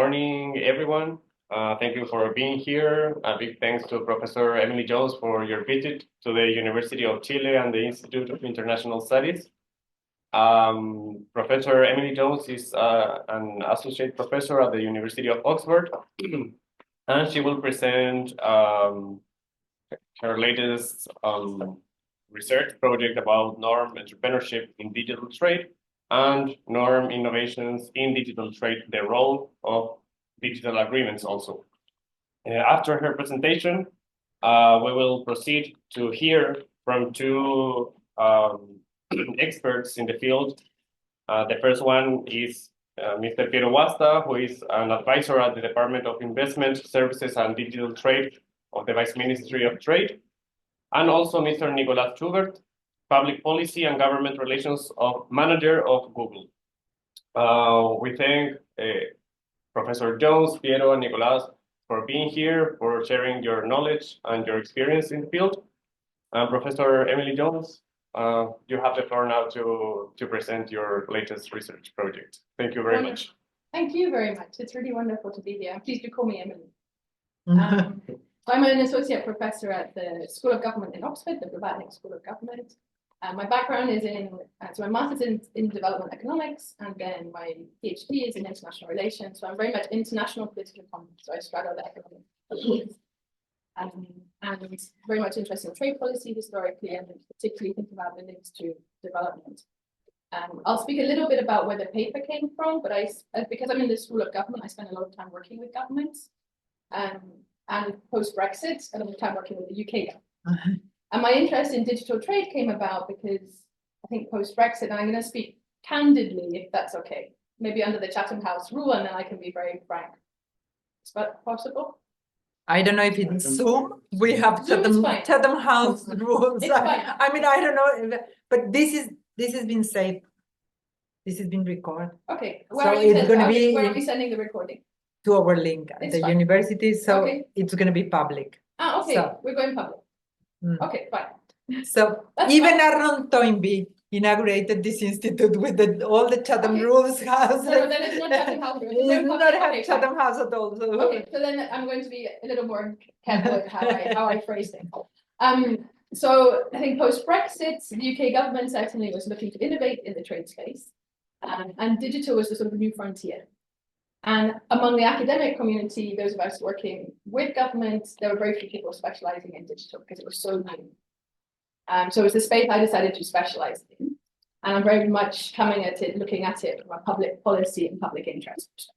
Morning, everyone. Thank you for being here. A big thanks to Professor Emily Jones for your visit to the University of Chile and the Institute of International Studies. Professor Emily Jones is an associate professor at the University of Oxford, and she will present her latest research project about norm entrepreneurship in digital trade and norm innovations in digital trade, the role of digital agreements also. After her presentation, we will proceed to hear from two experts in the field. The first one is Mr. Piero Guasta, who is an advisor at the Department of Investment, Services and Digital Trade of the Vice Ministry of Trade, and also Mr. Nicolás Schubert, Public Policy and Government Relations Manager of Google. We thank Professor Jones, Piero, and Nicolás for being here, for sharing your knowledge and your experience in the field. Professor Emily Jones, you have the floor now to present your latest research project. Thank you very much. Thank you very much. It's really wonderful to be here. Please do call me Emily. I'm an associate professor at the School of Government in Oxford, the Blavatnik School of Government. My background is so my master's in development economics, and then my PhD is in international relations. So I'm very much international political economy. So I straddle the economics and very much interested in trade policy historically, and particularly think about the links to development. I'll speak a little bit about where the paper came from, but because I'm in the School of Government, I spend a lot of time working with governments. And post-Brexit, a lot of time working with the UK government. And my interest in digital trade came about because I think post-Brexit, and I'm going to speak candidly, if that's okay, maybe under the Chatham House rule, and then I can be very frank. Is that possible? I don't know if it's Zoom. We have Chatham House rules. I mean, I don't know, but this has been saved. This has been recorded. Okay. Where are we sending the recording? To our link at the university, so it's going to be public. Okay, so, we're going public. Okay, fine. So even Arnold Toynbee inaugurated this institute with all the Chatham rules house. So then it's not Chatham House. It's not Chatham House at all. So. Okay, so then I'm going to be a little more careful with how I phrase things. So I think post-Brexit, the UK government certainly was looking to innovate in the trade space, and digital was the sort of new frontier. And among the academic community, those of us working with governments, there were very few people specializing in digital because it was so new. So it was the space I decided to specialize in. And I'm very much coming at it, looking at it from a public policy and public interest perspective.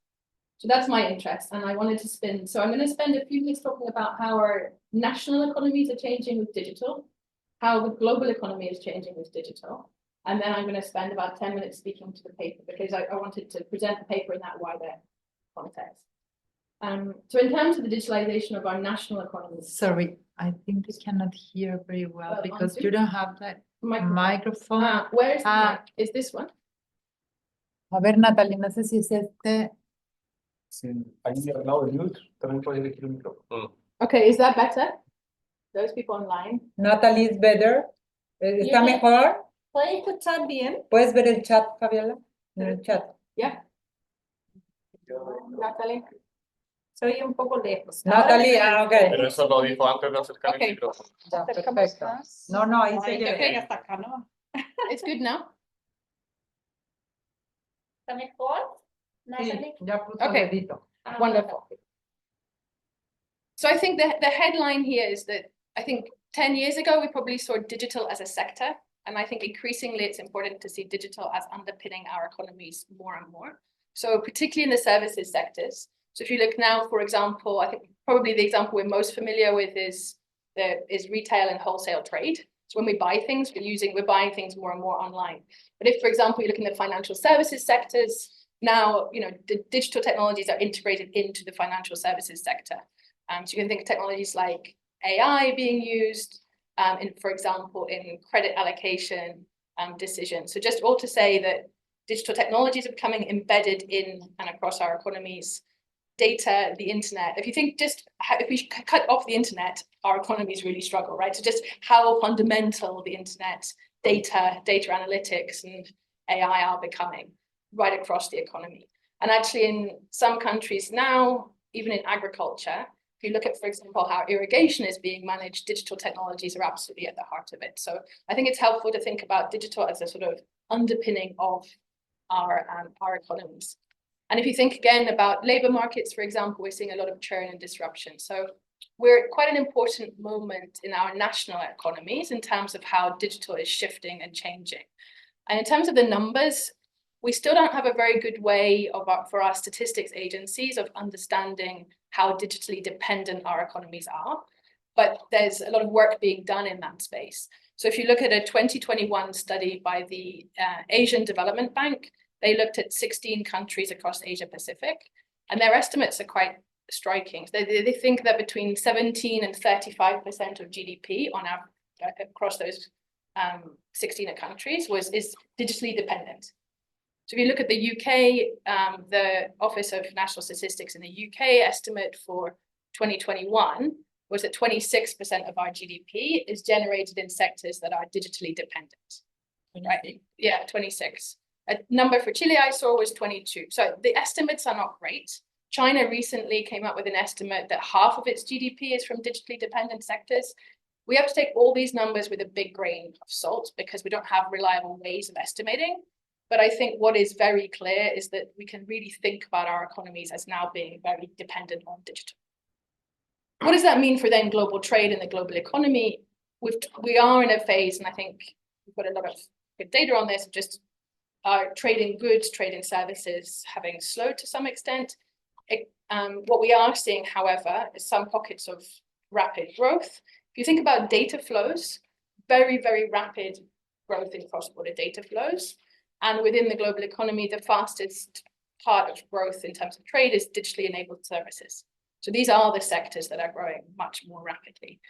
So that's my interest. And I wanted to so I'm going to spend a few minutes talking about how our national economies are changing with digital, how the global economy is changing with digital. And then I'm going to spend about 10 minutes speaking to the paper because I wanted to present the paper in that wider context. So in terms of the digitalization of our national economy. Sorry, I think we cannot hear very well because you don't have that microphone. Where is the mic? Is this one? A ver, Natalie, no sé si es este. Sí, ahí al lado de mute también puedes elegir el micrófono. Okay, is that better? Those people online. Natalie is better. ¿Está mejor? ¿Puedes escuchar bien? ¿Puedes ver el chat, Fabiola? En el chat. Yeah. Natalie. Soy un poco lejos. Natalie, okay. Pero eso lo dijo antes de acercar el micrófono. Ya, perfecto. No, ahí se queda. Hasta acá, ¿no? It's good now. ¿Está mejor? Sí, ya puso el dedito. Wonderful. So I think the headline here is that I think 10 years ago, we probably saw digital as a sector. And I think increasingly it's important to see digital as underpinning our economies more and more. So particularly in the services sectors. So if you look now, for example, I think probably the example we're most familiar with is retail and wholesale trade. So when we buy things, we're buying things more and more online. But if, for example, you look in the financial services sectors, now, the digital technologies are integrated into the financial services sector. So you can think of technologies like AI being used, for example, in credit allocation decisions. So just all to say that digital technologies are becoming embedded in and across our economies. Data, the internet. If you think if we cut off the internet, our economies really struggle, right? So just how fundamental the internet, data analytics, and AI are becoming right across the economy. And actually in some countries now, even in agriculture, if you look at, for example, how irrigation is being managed, digital technologies are absolutely at the heart of it. So I think it's helpful to think about digital as a sort of underpinning of our economies. And if you think again about labor markets, for example, we're seeing a lot of churn and disruption. So we're at quite an important moment in our national economies in terms of how digital is shifting and changing. And in terms of the numbers, we still don't have a very good way for our statistics agencies of understanding how digitally dependent our economies are. But there's a lot of work being done in that space. So if you look at a 2021 study by the Asian Development Bank, they looked at 16 countries across Asia Pacific, and their estimates are quite striking. They think that between 17 and 35% of GDP on average across those 16 countries is digitally dependent. So if you look at the UK, the Office of National Statistics in the UK estimate for 2021 was that 26% of our GDP is generated in sectors that are digitally dependent. Right? Yeah, 26. A number for Chile I saw was 22. So the estimates are not great. China recently came up with an estimate that half of its GDP is from digitally dependent sectors. We have to take all these numbers with a big grain of salt because we don't have reliable ways of estimating. But I think what is very clear is that we can really think about our economies as now being very dependent on digital. What does that mean for then global trade and the global economy? We are in a phase, and I think we've got a lot of good data on this, just trading goods, trading services having slowed to some extent. What we are seeing, however, is some pockets of rapid growth. If you think about data flows, very, very rapid growth in cross-border data flows. And within the global economy, the fastest part of growth in terms of trade is digitally enabled services. So these are the sectors that are growing much more rapidly.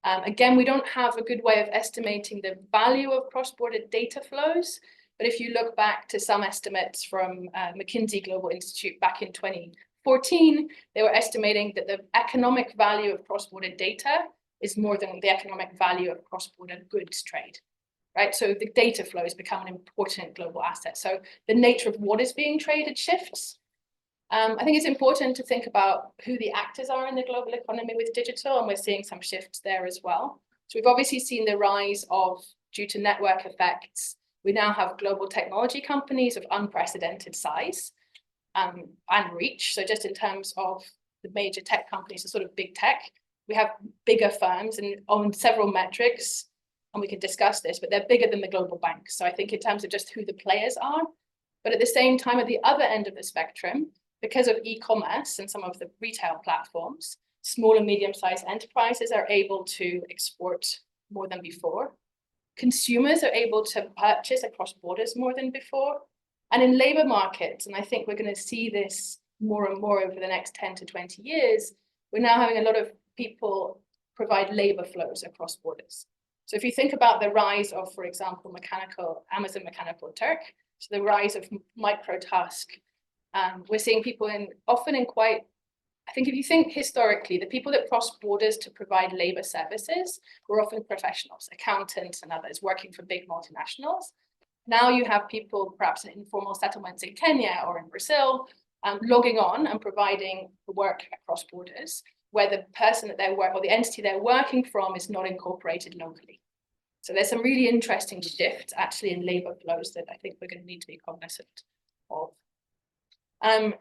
Again, we don't have a good way of estimating the value of cross-border data flows. But if you look back to some estimates from McKinsey Global Institute back in 2014, they were estimating that the economic value of cross-border data is more than the economic value of cross-border goods trade. Right, so the data flows become an important global asset. So the nature of what is being traded shifts. I think it's important to think about who the actors are in the global economy with digital, and we're seeing some shifts there as well. So we've obviously seen the rise of, due to network effects, we now have global technology companies of unprecedented size and reach. So just in terms of the major tech companies, the sort of big tech, we have bigger firms and on several metrics, and we can discuss this, but they're bigger than the global banks. So I think in terms of just who the players are, but at the same time, at the other end of the spectrum, because of e-commerce and some of the retail platforms, small and medium-sized enterprises are able to export more than before. Consumers are able to purchase across borders more than before. And in labor markets, and I think we're going to see this more and more over the next 10 to 20 years, we're now having a lot of people provide labor flows across borders. So if you think about the rise of, for example, Amazon Mechanical Turk, so the rise of microtask, we're seeing people often in quite, I think if you think historically, the people that cross borders to provide labor services were often professionals, accountants and others working for big multinationals. Now you have people perhaps in informal settlements in Kenya or in Brazil, logging on and providing work across borders, where the person that they're working, or the entity they're working from is not incorporated locally. So there's some really interesting shifts actually in labor flows that I think we're going to need to be cognizant of. And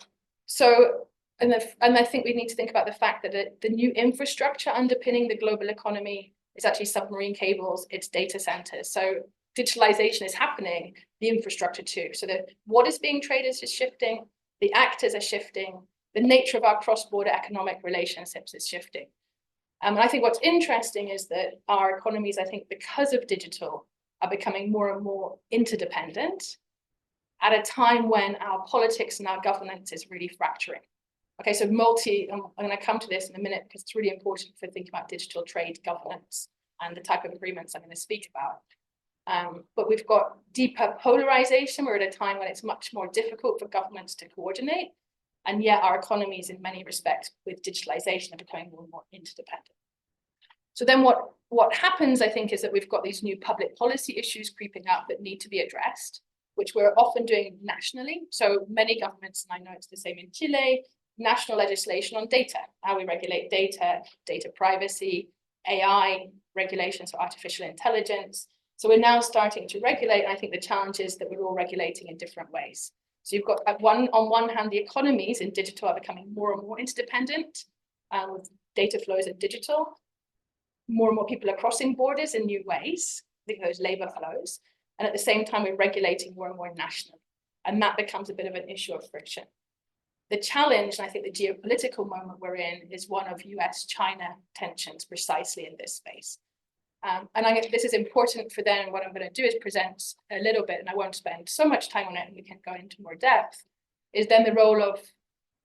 I think we need to think about the fact that the new infrastructure underpinning the global economy is actually submarine cables, it's data centers. So digitalization is happening, the infrastructure too. So what is being traded is shifting, the actors are shifting, the nature of our cross-border economic relationships is shifting. And I think what's interesting is that our economies, I think, because of digital, are becoming more and more interdependent at a time when our politics and our governance is really fracturing. Okay, so I'm going to come to this in a minute because it's really important for thinking about digital trade governance and the type of agreements I'm going to speak about. But we've got deeper polarization. We're at a time when it's much more difficult for governments to coordinate. And yet our economies in many respects with digitalization are becoming more and more interdependent. So then what happens, I think, is that we've got these new public policy issues creeping up that need to be addressed, which we're often doing nationally. So many governments, and I know it's the same in Chile, national legislation on data, how we regulate data, data privacy, AI regulations for artificial intelligence. So we're now starting to regulate, and I think the challenge is that we're all regulating in different ways. So you've got on one hand, the economies in digital are becoming more and more interdependent with data flows in digital. More and more people are crossing borders in new ways, I think those labor flows. And at the same time, we're regulating more and more nationally. And that becomes a bit of an issue of friction. The challenge, and I think the geopolitical moment we're in, is one of US-China tensions precisely in this space. And I guess this is important for then, what I'm going to do is present a little bit, and I won't spend so much time on it, and we can go into more depth, is then the role of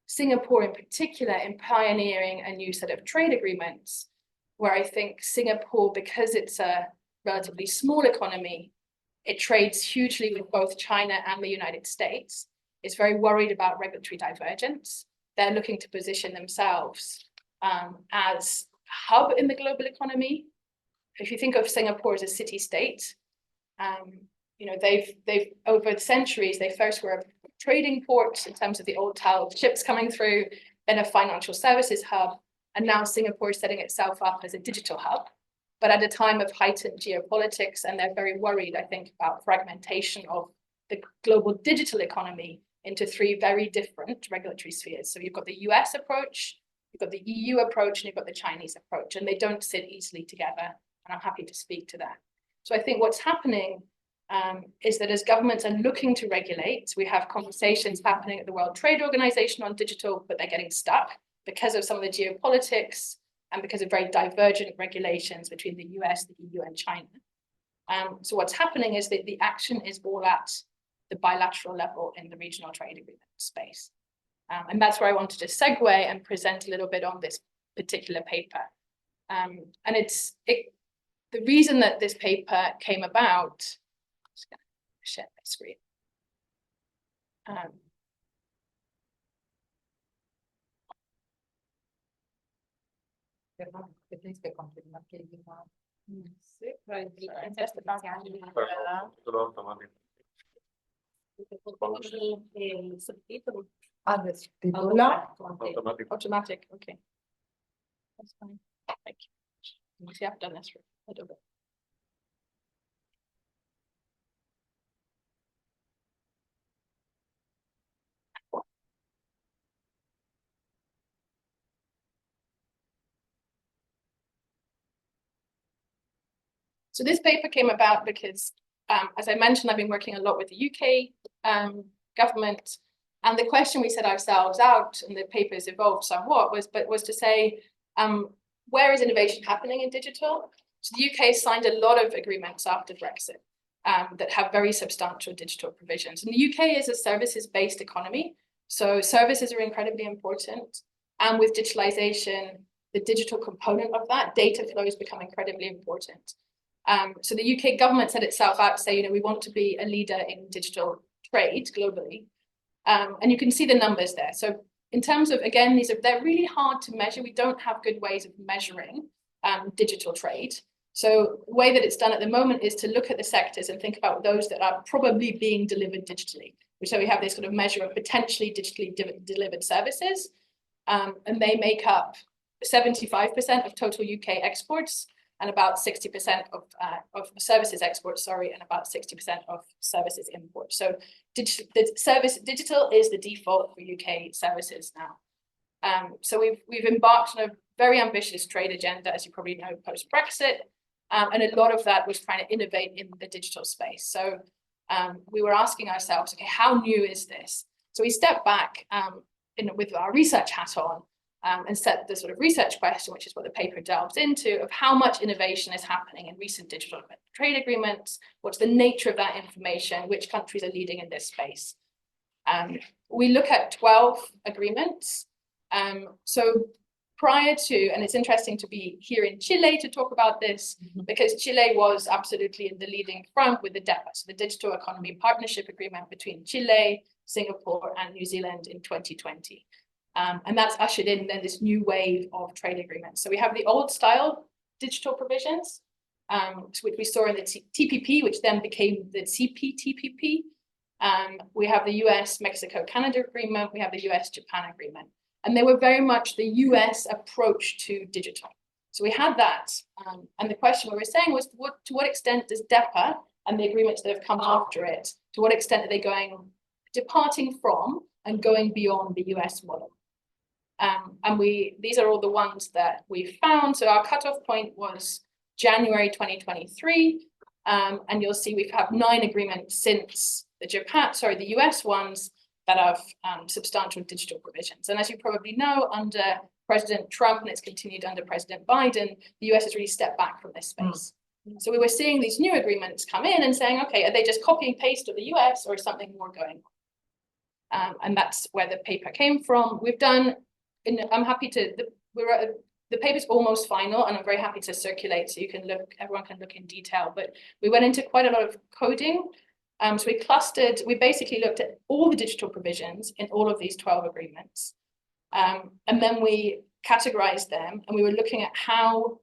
Singapore in particular in pioneering a new set of trade agreements, where I think Singapore, because it's a relatively small economy, it trades hugely with both China and the United States. It's very worried about regulatory divergence. They're looking to position themselves as a hub in the global economy. If you think of Singapore as a city-state, you know, they've over the centuries, they first were a trading port in terms of the old style ships coming through, then a financial services hub, and now Singapore is setting itself up as a digital hub, but at a time of heightened geopolitics, and they're very worried, I think, about fragmentation of the global digital economy into three very different regulatory spheres. So you've got the US approach, you've got the EU approach, and you've got the Chinese approach, and they don't sit easily together, and I'm happy to speak to that. So I think what's happening is that as governments are looking to regulate, we have conversations happening at the World Trade Organization on digital, but they're getting stuck because of some of the geopolitics and because of very divergent regulations between the US, the EU, and China. So what's happening is that the action is all at the bilateral level in the regional trade agreement space. And that's where I wanted to segue and present a little bit on this particular paper. And the reason that this paper came about, I'm just going to share my screen. Automatic, okay. That's fine. Thank you. See, I've done this for a little bit. So this paper came about because, as I mentioned, I've been working a lot with the UK government, and the question we set ourselves out, and the paper's evolved somewhat, was to say, where is innovation happening in digital? So the UK signed a lot of agreements after Brexit that have very substantial digital provisions. And the UK is a services-based economy, so services are incredibly important. And with digitalization, the digital component of that, data flows become incredibly important. So the UK government set itself out to say, you know, we want to be a leader in digital trade globally. And you can see the numbers there. So in terms of, again, they're really hard to measure. We don't have good ways of measuring digital trade. So the way that it's done at the moment is to look at the sectors and think about those that are probably being delivered digitally. So we have this sort of measure of potentially digitally delivered services, and they make up 75% of total UK exports, and about 60% of services exports, and about 60% of services imports. So digital is the default for UK services now. So we've embarked on a very ambitious trade agenda, as you probably know, post-Brexit, and a lot of that was trying to innovate in the digital space. So we were asking ourselves, okay, how new is this? So we stepped back with our research hat on, and set the sort of research question, which is what the paper delves into, of how much innovation is happening in recent digital trade agreements, what's the nature of that information, which countries are leading in this space. We look at 12 agreements. So prior to, and it's interesting to be here in Chile to talk about this, because Chile was absolutely in the leading front with the DEPA, so the Digital Economy Partnership Agreement between Chile, Singapore, and New Zealand in 2020. And that's ushered in then this new wave of trade agreements. So we have the old style digital provisions, which we saw in the TPP, which then became the CPTPP. We have the US, Mexico, Canada agreement. We have the US, Japan agreement. And they were very much the US approach to digital. So we had that. And the question we were saying was, to what extent does DEPA and the agreements that have come after it, to what extent are they departing from and going beyond the US model? And these are all the ones that we found. So our cutoff point was January 2023. And you'll see we have 9 agreements since the US ones that have substantial digital provisions. And as you probably know, under President Trump, and it's continued under President Biden, the US has really stepped back from this space. So we were seeing these new agreements come in and saying, okay, are they just copy and paste of the US or is something more going on? And that's where the paper came from. We've done, I'm happy to, the paper's almost final and I'm very happy to circulate so you can look, everyone can look in detail, but we went into quite a lot of coding. So we basically looked at all the digital provisions in all of these 12 agreements. And then we categorized them and we were looking at how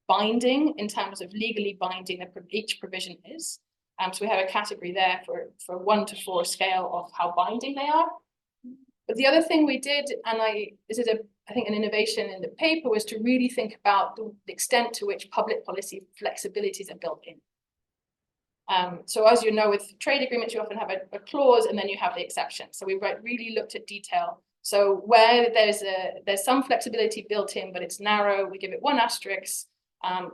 binding in terms of legally binding each provision is. So we have a category there for 1 to 4 scale of how binding they are. But the other thing we did, and this is I think an innovation in the paper, was to really think about the extent to which public policy flexibilities are built in. So as you know, with trade agreements, you often have a clause and then you have the exception. So we really looked at detail. So where there's some flexibility built in, but it's narrow, we give it 1 asterisk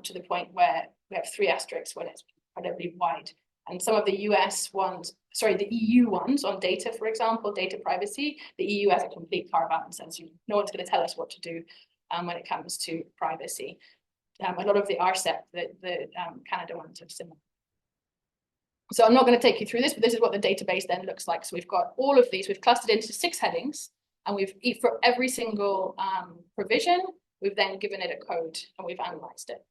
to the point where we have 3 asterisks when it's incredibly wide. And some of the the EU ones on data, for example, data privacy, the EU has a complete carve out and says no one's going to tell us what to do when it comes to privacy. A lot of the RCEP, the Canada ones are similar. So I'm not going to take you through this, but this is what the database then looks like. So we've got all of these, we've clustered into 6 headings, and for every single provision, we've then given it a code and we've analyzed it.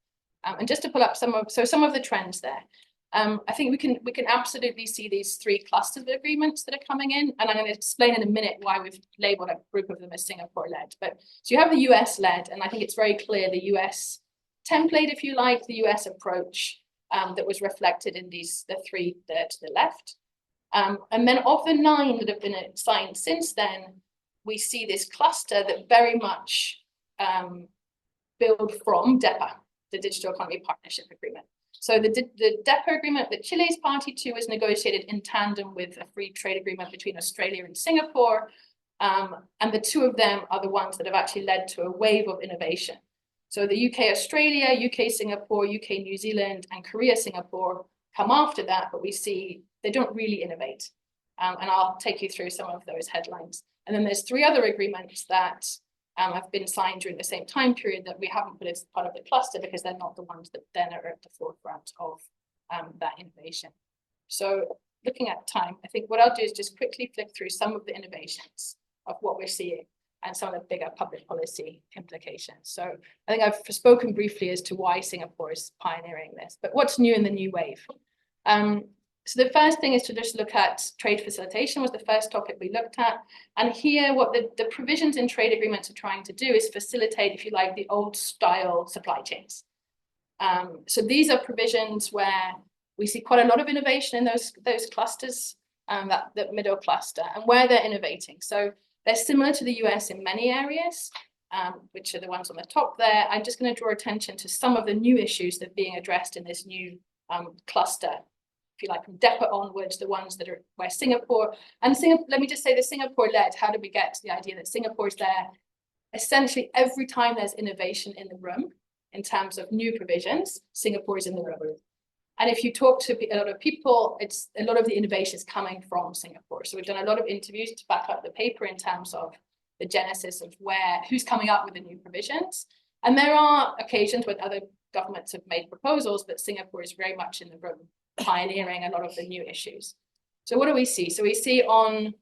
And just to pull up some of the trends there. I think we can absolutely see these 3 clusters of agreements that are coming in, and I'm going to explain in a minute why we've labeled a group of them as Singapore-led. But so you have the US-led, and I think it's very clear the US template, if you like, the US approach that was reflected in the 3 to the left. And then of the 9 that have been signed since then, we see this cluster that very much build from DEPA, the Digital Economy Partnership Agreement. So the DEPA agreement that Chile is party to was negotiated in tandem with a free trade agreement between Australia and Singapore. And the 2 of them are the ones that have actually led to a wave of innovation. So the UK, Australia, UK, Singapore, UK, New Zealand, and Korea, Singapore come after that, but we see they don't really innovate. And I'll take you through some of those headlines. And then there's 3 other agreements that have been signed during the same time period that we haven't put as part of the cluster because they're not the ones that then are at the forefront of that innovation. So looking at time, I think what I'll do is just quickly flick through some of the innovations of what we're seeing and some of the bigger public policy implications. So I think I've spoken briefly as to why Singapore is pioneering this, but what's new in the new wave? So the first thing is to just look at trade facilitation was the first topic we looked at. And here what the provisions in trade agreements are trying to do is facilitate, if you like, the old style supply chains. So these are provisions where we see quite a lot of innovation in those clusters, that middle cluster, and where they're innovating. So they're similar to the US in many areas, which are the ones on the top there. I'm just going to draw attention to some of the new issues that are being addressed in this new cluster. If you like, from DEPA onwards, the ones that are where Singapore, let me just say the Singapore-led, how did we get to the idea that Singapore is there? Essentially, every time there's innovation in the room, in terms of new provisions, Singapore is in the room. And if you talk to a lot of people, it's a lot of the innovation is coming from Singapore. So we've done a lot of interviews to back up the paper in terms of the genesis of who's coming up with the new provisions. And there are occasions when other governments have made proposals, but Singapore is very much in the room, pioneering a lot of the new issues. So what do we see? So we see on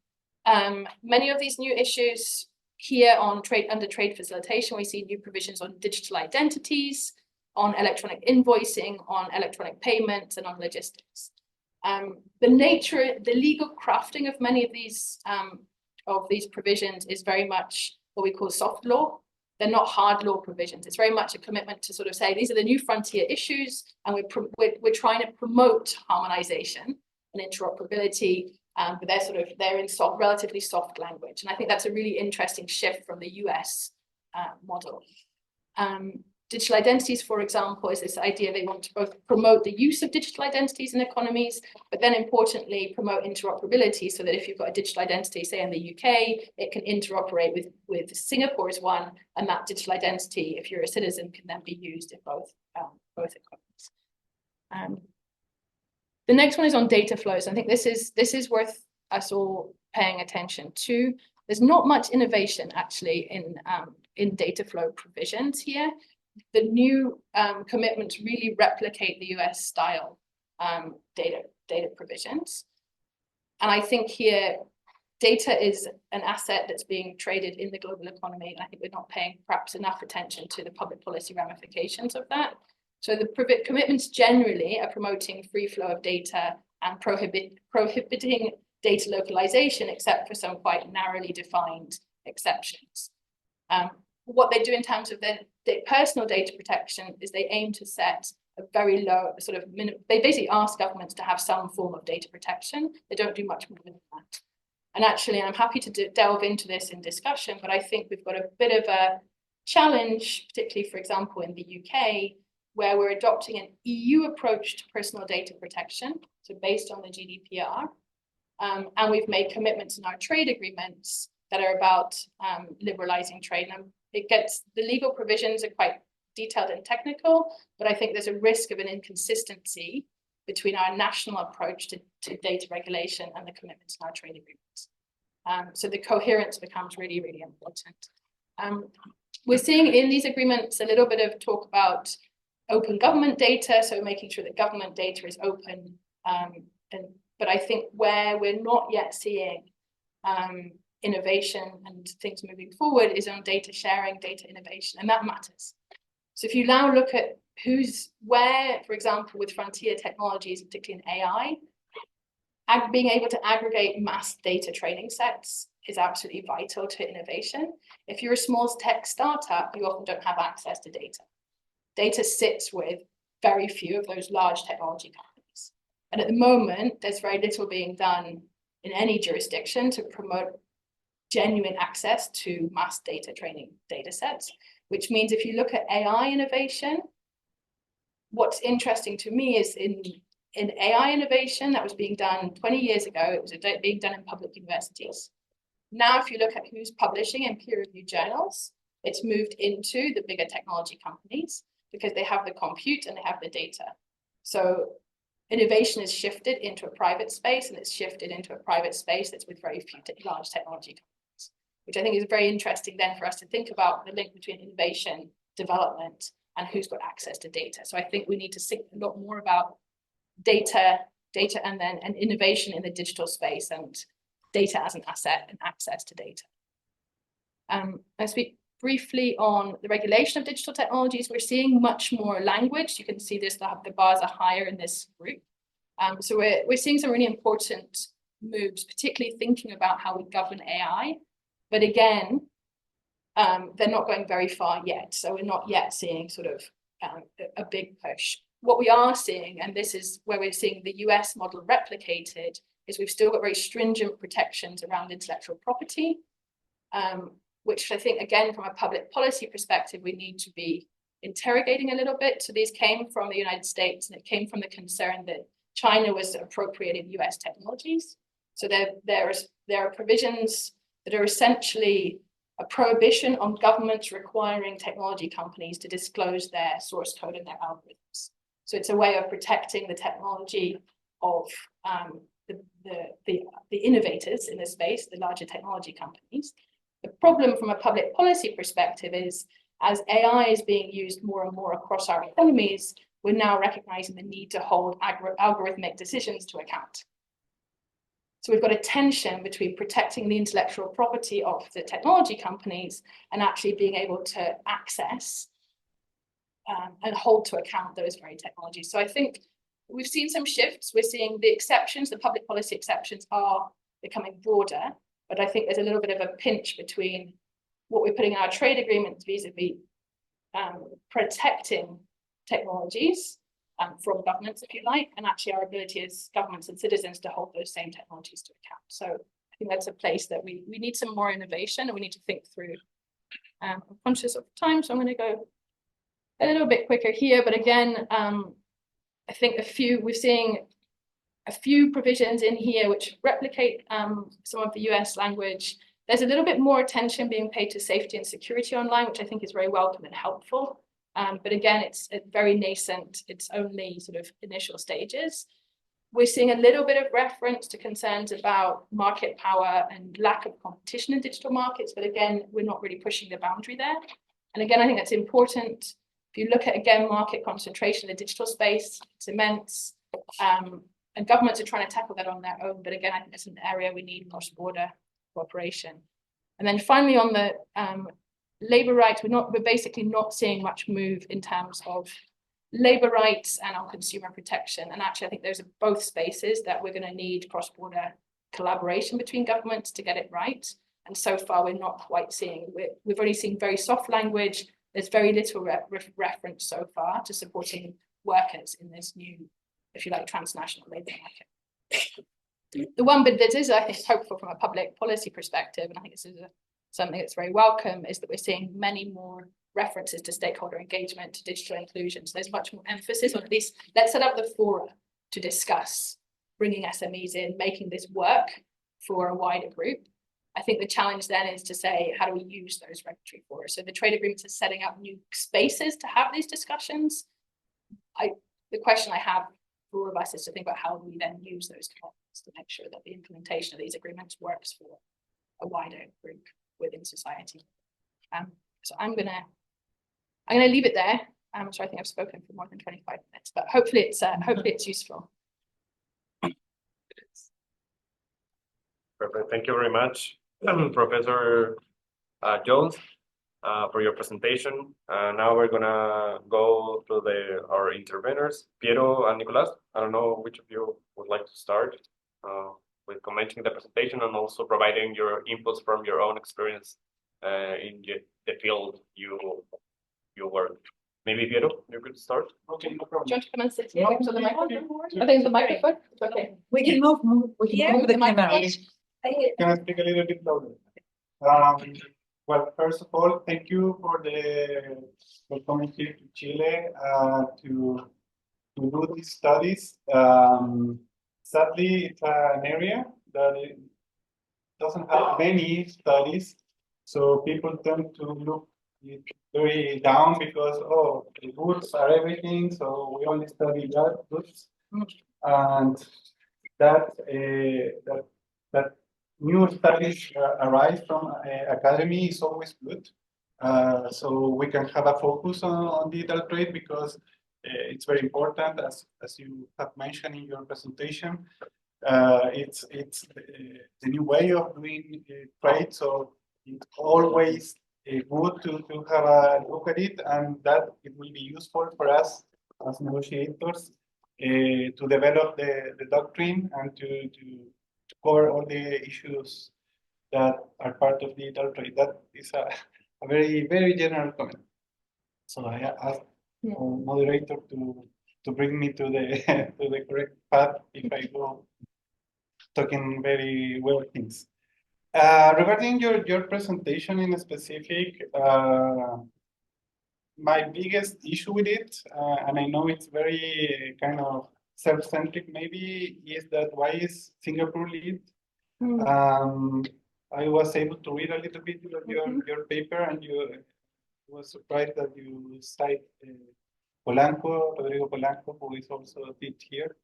many of these new issues here on under trade facilitation, we see new provisions on digital identities, on electronic invoicing, on electronic payments, and on logistics. The legal crafting of many of these provisions is very much what we call soft law. They're not hard law provisions. It's very much a commitment to sort of say these are the new frontier issues, and we're trying to promote harmonization and interoperability but they're in relatively soft language. And I think that's a really interesting shift from the US model. Digital identities, for example, is this idea they want to both promote the use of digital identities in economies, but then importantly, promote interoperability so that if you've got a digital identity, say in the UK, it can interoperate with Singapore's one, and that digital identity, if you're a citizen, can then be used in both economies. The next one is on data flows. I think this is worth us all paying attention to. There's not much innovation actually in data flow provisions here. The new commitments really replicate the US style data provisions. And I think here, data is an asset that's being traded in the global economy. And I think we're not paying perhaps enough attention to the public policy ramifications of that. So the commitments generally are promoting free flow of data and prohibiting data localization, except for some quite narrowly defined exceptions. What they do in terms of their personal data protection is they aim to set a very low they basically ask governments to have some form of data protection. They don't do much more than that. And actually, I'm happy to delve into this in discussion, but I think we've got a bit of a challenge, particularly, for example, in the UK, where we're adopting an EU approach to personal data protection, so based on the GDPR. And we've made commitments in our trade agreements that are about liberalizing trade. And the legal provisions are quite detailed and technical, but I think there's a risk of an inconsistency between our national approach to data regulation and the commitments in our trade agreements. So the coherence becomes really, really important. We're seeing in these agreements a little bit of talk about open government data, so making sure that government data is open. But I think where we're not yet seeing innovation and things moving forward is on data sharing, data innovation, and that matters. So if you now look at where, for example, with frontier technologies, particularly in AI, being able to aggregate mass data training sets is absolutely vital to innovation. If you're a small tech startup, you often don't have access to data. Data sits with very few of those large technology companies. And at the moment, there's very little being done in any jurisdiction to promote genuine access to mass data training data sets, which means if you look at AI innovation, what's interesting to me is in AI innovation that was being done 20 years ago, it was being done in public universities. Now, if you look at who's publishing in peer-reviewed journals, it's moved into the bigger technology companies because they have the compute and they have the data. So innovation is shifted into a private space, and it's shifted into a private space that's with very few large technology companies, which I think is very interesting then for us to think about the link between innovation, development, and who's got access to data. So I think we need to think a lot more about data and innovation in the digital space, and data as an asset and access to data. I'll speak briefly on the regulation of digital technologies. We're seeing much more language. You can see this, the bars are higher in this group. So we're seeing some really important moves, particularly thinking about how we govern AI. But again, they're not going very far yet. So we're not yet seeing sort of a big push. What we are seeing, and this is where we're seeing the US model replicated, is we've still got very stringent protections around intellectual property, which I think, again, from a public policy perspective, we need to be interrogating a little bit. So these came from the United States, and it came from the concern that China was appropriating US technologies. So there are provisions that are essentially a prohibition on governments requiring technology companies to disclose their source code and their algorithms. So it's a way of protecting the technology of the innovators in this space, the larger technology companies. The problem from a public policy perspective is, as AI is being used more and more across our economies, we're now recognizing the need to hold algorithmic decisions to account. So we've got a tension between protecting the intellectual property of the technology companies and actually being able to access and hold to account those very technologies. So I think we've seen some shifts. We're seeing the exceptions, the public policy exceptions are becoming broader, but I think there's a little bit of a pinch between what we're putting in our trade agreements vis-a-vis protecting technologies from governments, if you like, and actually our ability as governments and citizens to hold those same technologies to account. So I think that's a place that we need some more innovation, and we need to think through. I'm conscious of time, so I'm going to go a little bit quicker here. But again, I think we're seeing a few provisions in here which replicate some of the US language. There's a little bit more attention being paid to safety and security online, which I think is very welcome and helpful. But again, it's very nascent. It's only sort of initial stages. We're seeing a little bit of reference to concerns about market power and lack of competition in digital markets. But again, we're not really pushing the boundary there. And again, I think that's important. If you look at, again, market concentration in the digital space, it's immense. And governments are trying to tackle that on their own. But again, I think it's an area we need cross-border cooperation. And then finally, on the labor rights, we're basically not seeing much move in terms of labor rights and on consumer protection. And actually, I think those are both spaces that we're going to need cross-border collaboration between governments to get it right. And so far, we're not quite seeing. We've only seen very soft language. There's very little reference so far to supporting workers in this new, if you like, transnational labor market. The one bit that is, I think, hopeful from a public policy perspective, and I think this is something that's very welcome, is that we're seeing many more references to stakeholder engagement, to digital inclusion. So there's much more emphasis on at least, let's set up the fora to discuss bringing SMEs in, making this work for a wider group. I think the challenge then is to say, how do we use those regulatory fora? So the trade agreements are setting up new spaces to have these discussions. The question I have for all of us is to think about how we then use those commitments to make sure that the implementation of these agreements works for a wider group within society. So I'm gonna leave it there. So I think I've spoken for more than 25 minutes, but hopefully it's useful. Perfect. Thank you very much, Professor Jones, for your presentation. Now we're gonna go to our interveners, Piero and Nicolás. I don't know which of you would like to start with commenting the presentation and also providing your inputs from your own experience in the field you work. Maybe Piero, you could start. Okay, no problem. Do you want to come and sit here next to the microphone? I think the microphone. Okay. We can move the camera. Can I speak a little bit louder? Well, first of all, thank you for coming here to Chile to do these studies. Sadly, it's an area that it doesn't have many studies, so people tend to look very down because the goods are everything, so we only study that goods, and that new studies arise from academy is always good. So we can have a focus on digital trade because it's very important, as you have mentioned in your presentation. It's the new way of doing trade, so it's always good to have a look at it, and that it will be useful for us as negotiators to develop the doctrine and to cover all the issues that are part of digital trade. That is a very, very general comment. So I ask our moderator to bring me to the to the correct path if I go talking very well things. Regarding your presentation in specific, my biggest issue with it, and I know it's very kind of self-centric maybe, is that why is Singapore lead? I was able to read a little bit of your paper, and I was surprised that you cite Rodrigo Polanco, who is also a teacher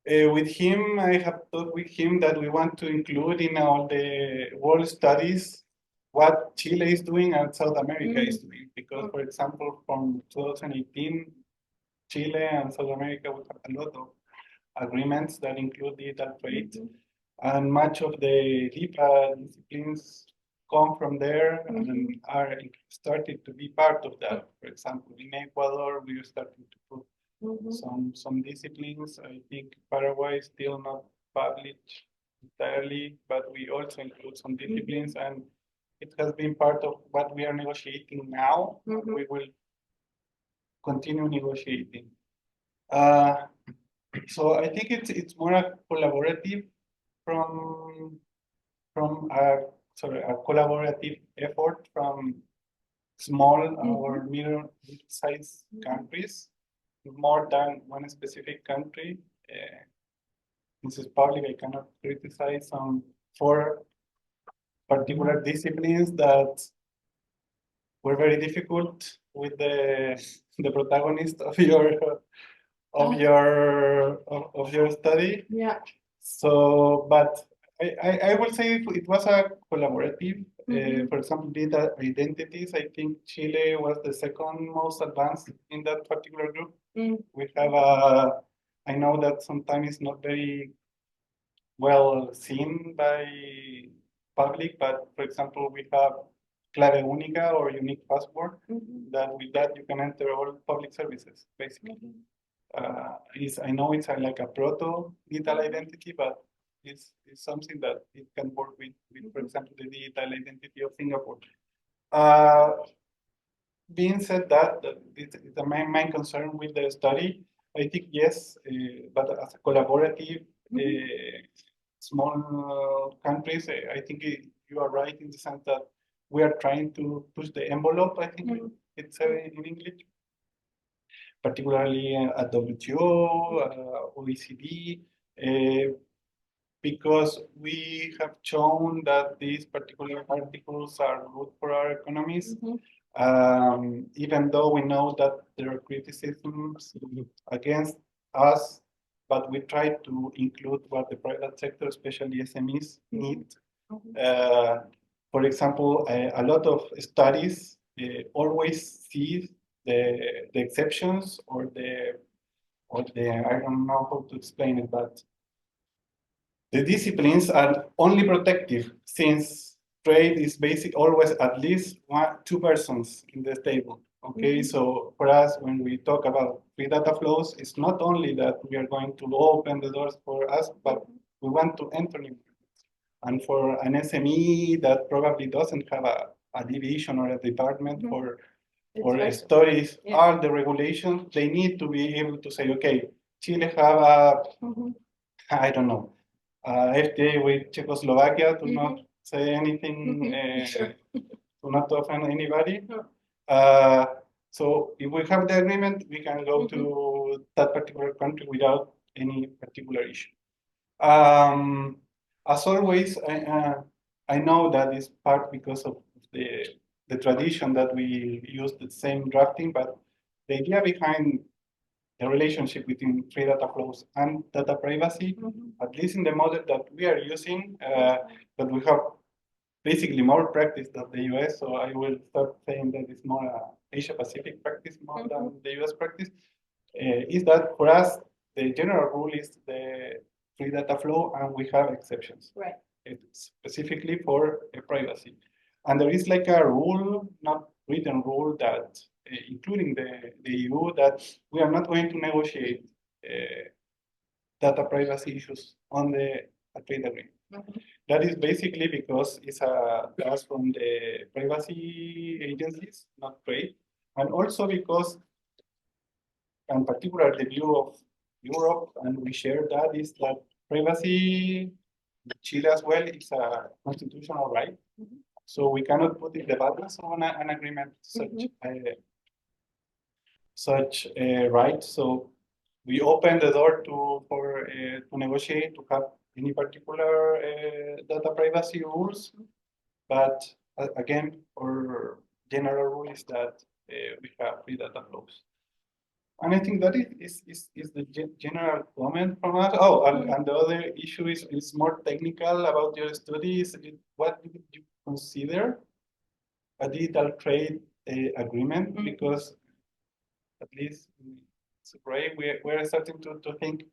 here. With him, I have talked with him that we want to include in all the world studies what Chile is doing and South America is doing. Because, for example, from 2018, Chile and South America will have a lot of agreements that include digital trade. And much of the LIPA disciplines come from there and are started to be part of that. For example, in Ecuador, we are starting to put some disciplines. I think Paraguay is still not published entirely, but we also include some disciplines, and it has been part of what we are negotiating now. We will continue negotiating. So I think it's more a collaborative from a collaborative effort from small or mid-sized countries, more than one specific country. This is public. I cannot criticize some four particular disciplines that were very difficult with the protagonist of your study. Yeah. So, but I will say it was a collaborative. For example, data identities. I think Chile was the second most advanced in that particular group. We have I know that sometimes it's not very well seen by public, but for example, we have clave única or unique password. That with that you can enter all public services, basically. I know it's like a proto digital identity, but it's something that it can work with for example, the digital identity of Singapore. Being said that it's the main concern with the study. I think yes, but as a collaborative, small countries, I think you are right in the sense that we are trying to push the envelope. I think it's in English, particularly at WTO, OECD, because we have shown that these particular articles are good for our economies. Even though we know that there are criticisms against us, but we try to include what the private sector, especially SMEs, need. For example, a lot of studies always see the exceptions or the I don't know how to explain it, but the disciplines are only protective since trade is always at least two persons in the table. Okay, so for us, when we talk about free data flows, it's not only that we are going to open the doors for us, but we want to enter new markets. And for an SME that probably doesn't have a division or a department for studies, all the regulations, they need to be able to say, okay, Chile have a, I don't know, FTA with Czechoslovakia to not say anything, to not offend anybody. So if we have the agreement, we can go to that particular country without any particular issue. As always, I know that is part because of the tradition that we use the same drafting, but the idea behind the relationship between free data flows and data privacy, at least in the model that we are using, that we have basically more practice than the US, so I will start saying that it's more Asia Pacific practice more than the US practice, is that for us, the general rule is the free data flow and we have exceptions. Right. It's specifically for privacy. And there is like a rule, not written rule that, including the EU, that we are not going to negotiate data privacy issues on the trade agreement. That is basically because it's a task from the privacy agencies, not trade, and also because, in particular, the view of Europe, and we share that, is that privacy, Chile as well, is a constitutional right. So we cannot put in the balance on an agreement such right. So we open the door to negotiate, to have any particular data privacy rules, but again, our general rule is that we have free data flows. And I think that is the general comment from us. Oh, and the other issue is more technical about your studies. What did you consider a digital trade agreement? Because at least in Subrei, we're starting to think,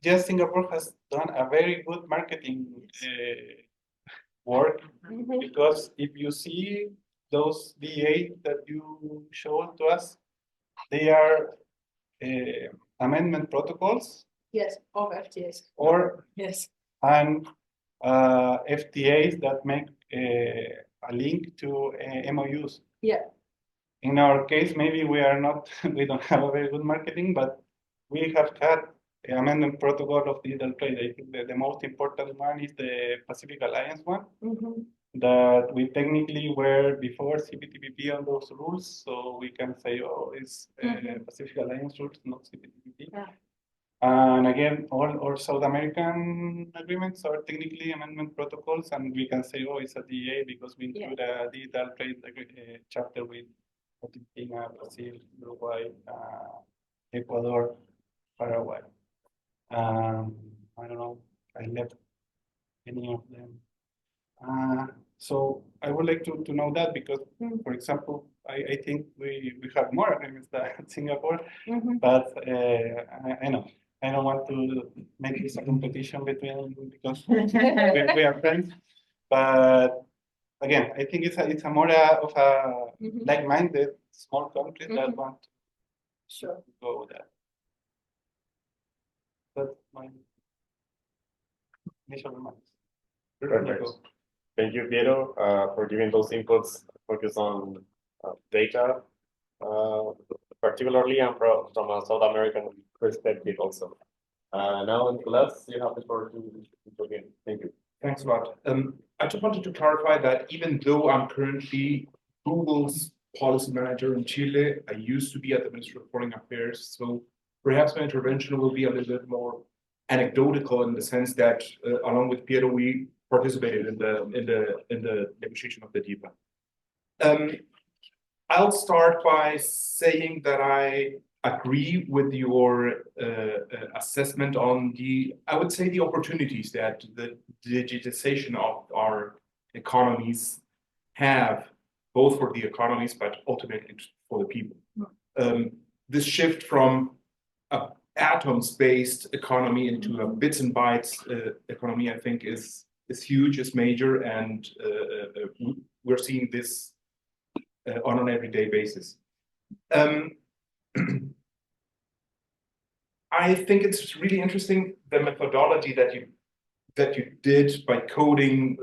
yes, Singapore has done a very good marketing work, because if you see those DA that you showed to us, they are amendment protocols. Yes, of FTAs. Or yes, and FTAs that make a link to MOUs. Yeah. in our case, maybe we are not, we don't have a very good marketing, but we have had the amendment protocol of digital trade. I think that the most important one is the Pacific Alliance one, that we technically were before CPTPP on those rules, so we can say, oh, it's Pacific Alliance rules, not CPTPP. Yeah. And again, all South American agreements are technically amendment protocols, and we can say, oh, it's a DA because we include a digital trade chapter with Argentina, Brazil, Uruguay, Ecuador, Paraguay. I don't know, I left any of them. So I would like to know that because, for example, I think we have more agreements than Singapore, but I know. I don't want to make this a competition between because we are friends, but again, I think it's a more of a like-minded small country that want to go with that. That's my initial remarks. Perfect. Thank you, Piero, for giving those inputs. Focus on data, particularly and from a South American perspective also. Now, Nicolás, you have the floor to begin. Thank you. Thanks a lot. I just wanted to clarify that even though I'm currently Google's policy manager in Chile, I used to be at the Ministry of Foreign Affairs. So perhaps my intervention will be a little bit more anecdotal in the sense that, along with Piero, we participated in the negotiation of the DIPA. I'll start by saying that I agree with your assessment on I would say the opportunities that the digitization of our economies have, both for the economies, but ultimately for the people. This shift from an atoms-based economy into a bits and bytes economy, I think is huge, is major, and we're seeing this on an everyday basis. I think it's really interesting the methodology that you did by coding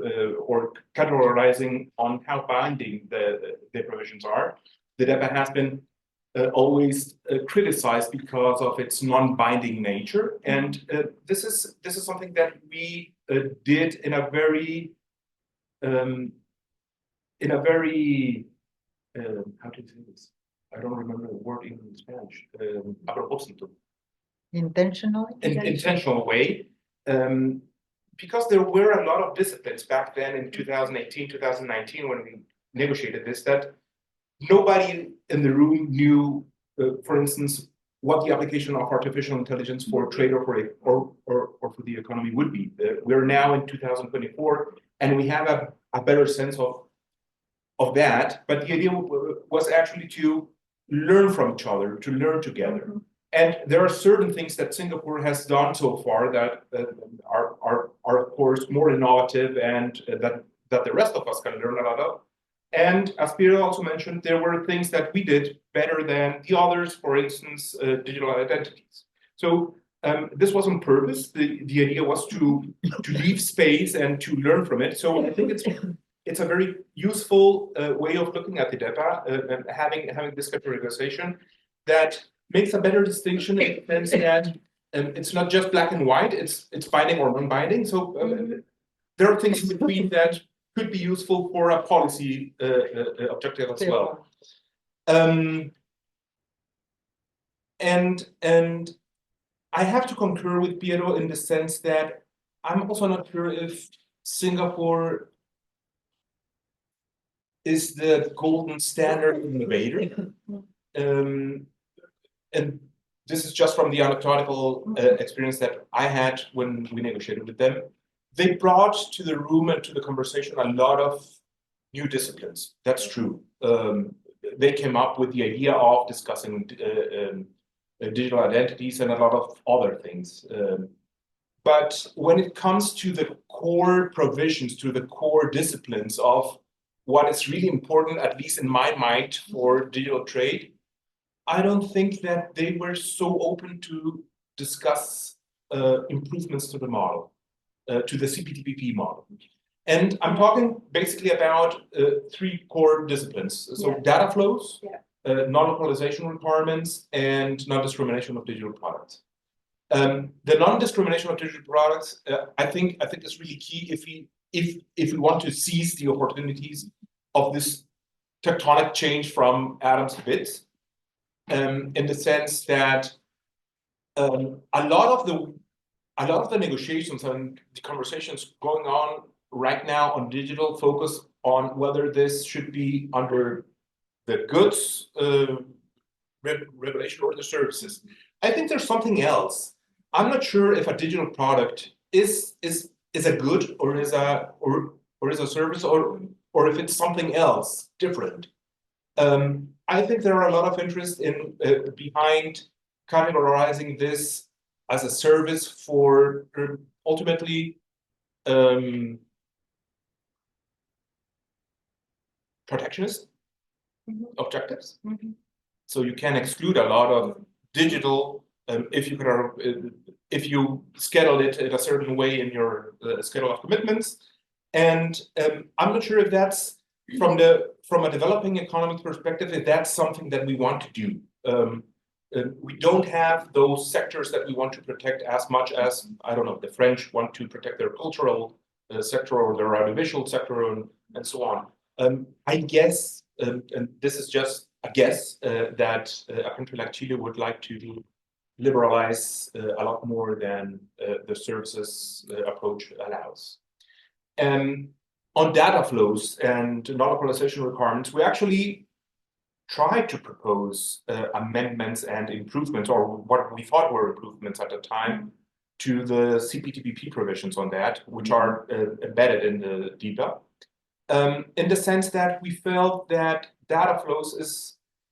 or categorizing on how binding the provisions are. The DEPA has been always criticized because of its non-binding nature, and this is something that we did in a very how do you say this? I don't remember the word in Spanish. A propósito. Intentional way, because there were a lot of disciplines back then in 2018, 2019, when we negotiated this, that nobody in the room knew, for instance, what the application of artificial intelligence for trade or for the economy would be. We're now in 2024, and we have a better sense of that. But the idea was actually to learn from each other, to learn together. And there are certain things that Singapore has done so far that are of course more innovative and that the rest of us can learn a lot of. And as Piero also mentioned, there were things that we did better than the others, for instance, digital identities. So this was on purpose. The idea was to leave space and to learn from it. So I think it's a very useful way of looking at the DEPA and having this categorization that makes a better distinction in the sense that it's not just black and white, it's binding or non-binding. So there are things in between that could be useful for a policy objective as well. And I have to concur with Piero in the sense that I'm also not sure if Singapore is the golden standard innovator. And this is just from the anecdotal experience that I had when we negotiated with them. They brought to the room and to the conversation a lot of new disciplines. That's true. They came up with the idea of discussing digital identities and a lot of other things. But when it comes to the core provisions, to the core disciplines of what is really important, at least in my mind, for digital trade, I don't think that they were so open to discuss improvements to the model, to the CPTPP model. And I'm talking basically about three core disciplines. So Yeah. data flows, Yeah. non-localization requirements, and non-discrimination of digital products. The non-discrimination of digital products, I think is really key if we want to seize the opportunities of this tectonic change from atoms to bits, in the sense that a lot of the negotiations and the conversations going on right now on digital focus on whether this should be under the goods regulation or the services. I think there's something else. I'm not sure if a digital product is a good or is a service or if it's something else different. I think there are a lot of interest in behind categorizing this as a service for ultimately protectionist objectives. So you can exclude a lot of digital if you schedule it in a certain way in your schedule of commitments. And I'm not sure if that's from a developing economy perspective, if that's something that we want to do. We don't have those sectors that we want to protect as much as, I don't know, the French want to protect their cultural sector or their audiovisual sector and so on. I guess, and this is just a guess, that a country like Chile would like to liberalize a lot more than the services approach allows. On data flows and non-localization requirements, we actually tried to propose amendments and improvements, or what we thought were improvements at the time, to the CPTPP provisions on that, which are embedded in the DIPA, in the sense that we felt that data flows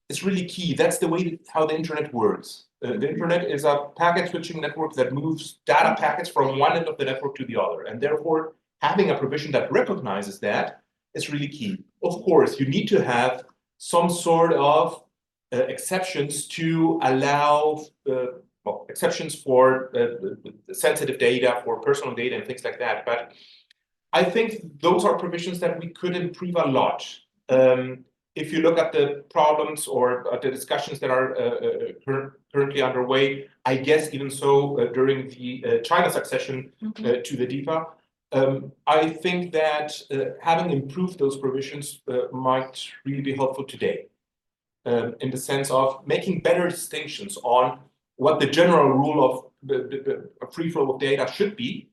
is really key. That's the way how the internet works. The internet is a packet switching network that moves data packets from one end of the network to the other, and therefore having a provision that recognizes that is really key. Of course, you need to have some sort of exceptions to allow exceptions for sensitive data, for personal data and things like that. But I think those are provisions that we could improve a lot. If you look at the problems or the discussions that are currently underway, I guess even so during the China succession to the DIPA, I think that having improved those provisions might really be helpful today, in the sense of making better distinctions on what the general rule of the free flow of data should be,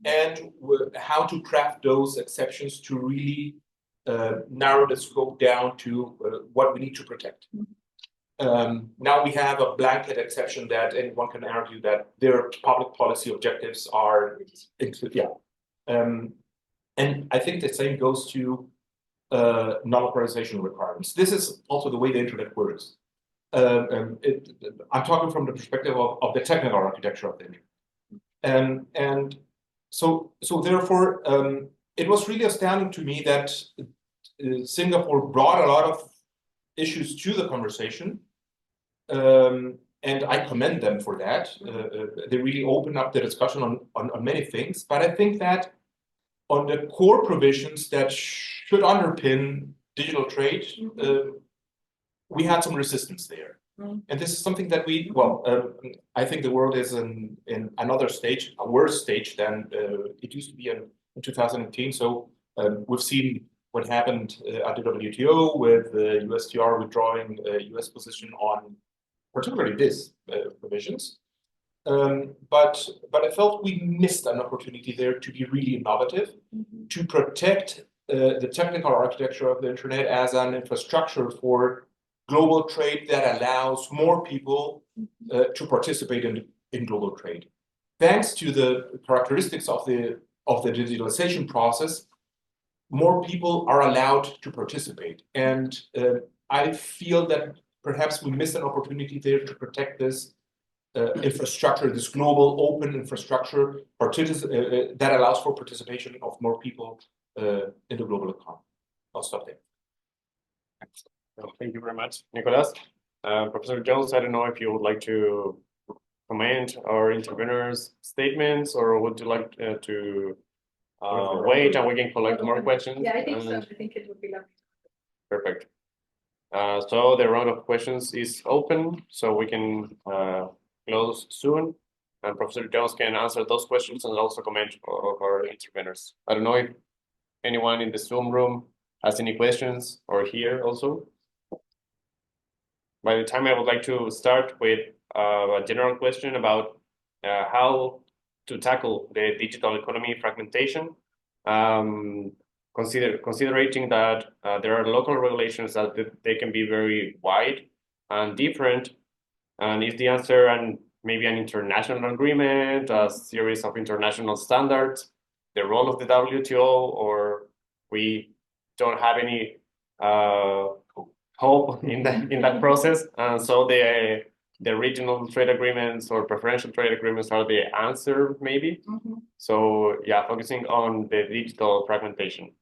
and how to craft those exceptions to really narrow the scope down to what we need to protect. Now we have a blanket exception that anyone can argue that their public policy objectives are, and I think the same goes to non-localization requirements. This is also the way the internet works. I'm talking from the perspective of the technical architecture of the internet. And so therefore, it was really astounding to me that Singapore brought a lot of issues to the conversation. And I commend them for that. They really opened up the discussion on many things. But I think that on the core provisions that should underpin digital trade, we had some resistance there. And this is something that I think the world is in another stage, a worse stage than it used to be in 2018. So we've seen what happened at the WTO with the USTR withdrawing a US position on particularly this provisions. But I felt we missed an opportunity there to be really innovative, to protect the technical architecture of the internet as an infrastructure for global trade that allows more people to participate in global trade. Thanks to the characteristics of the digitalization process, more people are allowed to participate. And I feel that perhaps we missed an opportunity there to protect this infrastructure, this global open infrastructure that allows for participation of more people in the global economy. I'll stop there. Well, thank you very much, Nicolás. Professor Jones, I don't know if you would like to comment our interveners' statements, or would you like to wait and we can collect more questions. Yeah, I think so. and- I think it would be lovely. Perfect. So the round of questions is open, so we can close soon. And Professor Jones can answer those questions and also comment of our interveners. I don't know if anyone in the Zoom room has any questions or here also. By the time, I would like to start with a general question about how to tackle the digital economy fragmentation. Considering that there are local regulations that they can be very wide and different, and is the answer and maybe an international agreement, a series of international standards, the role of the WTO, or we don't have any hope in that process, and so the regional trade agreements or preferential trade agreements are the answer maybe. So yeah, focusing on the digital fragmentation,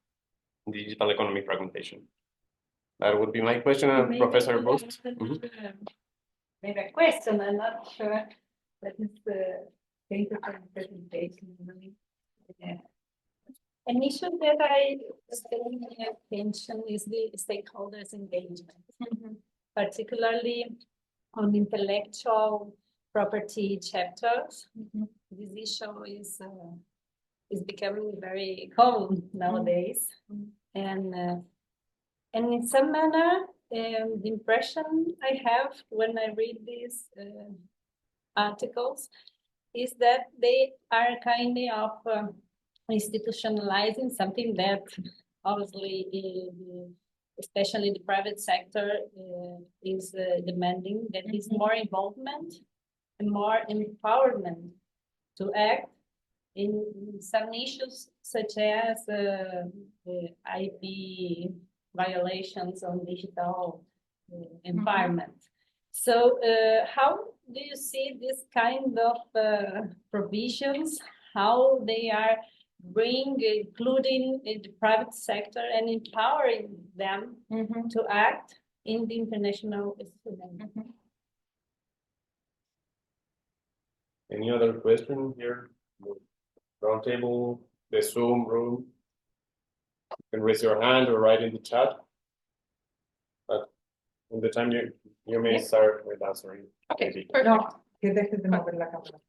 digital economy fragmentation. That would be my question, Maybe Professor I Boost. have maybe a question, I'm not sure that is the data for the presentation. Yeah. An issue that I pay attention is the stakeholders' engagement, particularly on intellectual property chapters. This issue is becoming very common nowadays, and in some manner, the impression I have when I read these articles is that they are kind of institutionalizing something that obviously, especially the private sector, is demanding, that is more involvement and more empowerment to act in some issues such as the IP violations on digital environment. So how do you see this kind of provisions, how they are including the private sector and empowering them to act in the international instrument? Any other question here? Roundtable, the Zoom room. You can raise your hand or write in the chat. But in the time you may start with answering. Okay, maybe. perfect. No, que dejes de mover la cámara.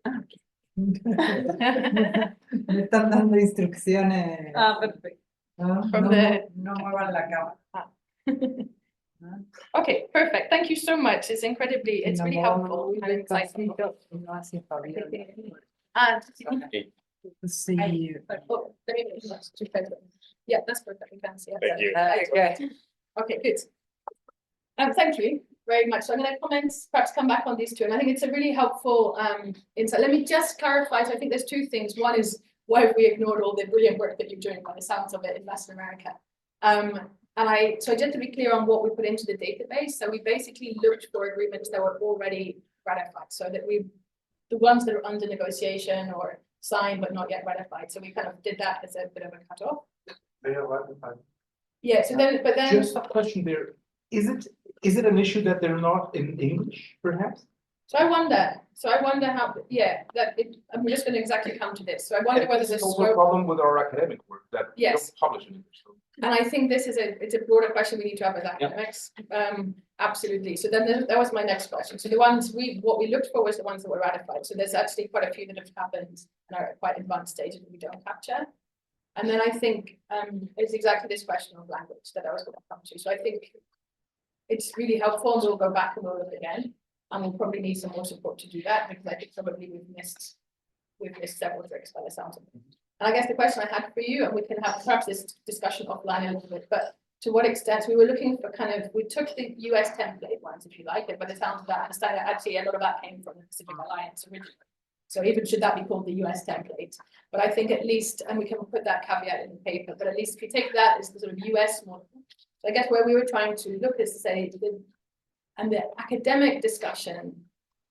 Me están dando instrucciones. Perfect. No, From no, the- no muevan la cámara. Okay, perfect. Thank you so much. It's really helpful and insightful. No así, Fabián. And Sí. oh, let me yeah, that's perfect. We can see it. Thank you. Okay. Okay, good. Thank you very much. So I'm going to comment, perhaps come back on these two. And I think it's a really helpful insight. Let me just clarify. So I think there's two things. One is, why have we ignored all the brilliant work that you're doing by the sounds of it in Latin America? So just to be clear on what we put into the database. So we basically looked for agreements that were already ratified. So that the ones that are under negotiation or signed but not yet ratified. So we kind of did that as a bit of a cutoff. They are ratified. Yeah, so then, but then. Just a question there. Is it an issue that they're not in English, perhaps? So I wonder how, yeah, I'm just going to exactly come to this. So I wonder whether This there's is also a scope. problem with our academic work that we Yes. don't publish in English. So. And I think this is it's a broader question we need to have as academics. Absolutely. So then that was my next question. So what we looked for was the ones that were ratified. So there's actually quite a few that have happened and are at quite advanced stages that we don't capture. And then I think it's exactly this question of language that I was going to come to. So I think it's really helpful, and we'll go back and we'll look again. And we'll probably need some more support to do that, because I think probably we've missed several tricks by the sounds of it. And I guess the question I had for you, and we can have perhaps this discussion offline a little bit, but to what extent we were looking for we took the US template ones, if you like it, by the sounds of that, I understand that actually a lot of that came from the Pacific Alliance originally. So even should that be called the US template? But I think at least, and we can put that caveat in the paper, but at least if you take that as the sort of US model, so I guess where we were trying to look is to say, and the academic discussion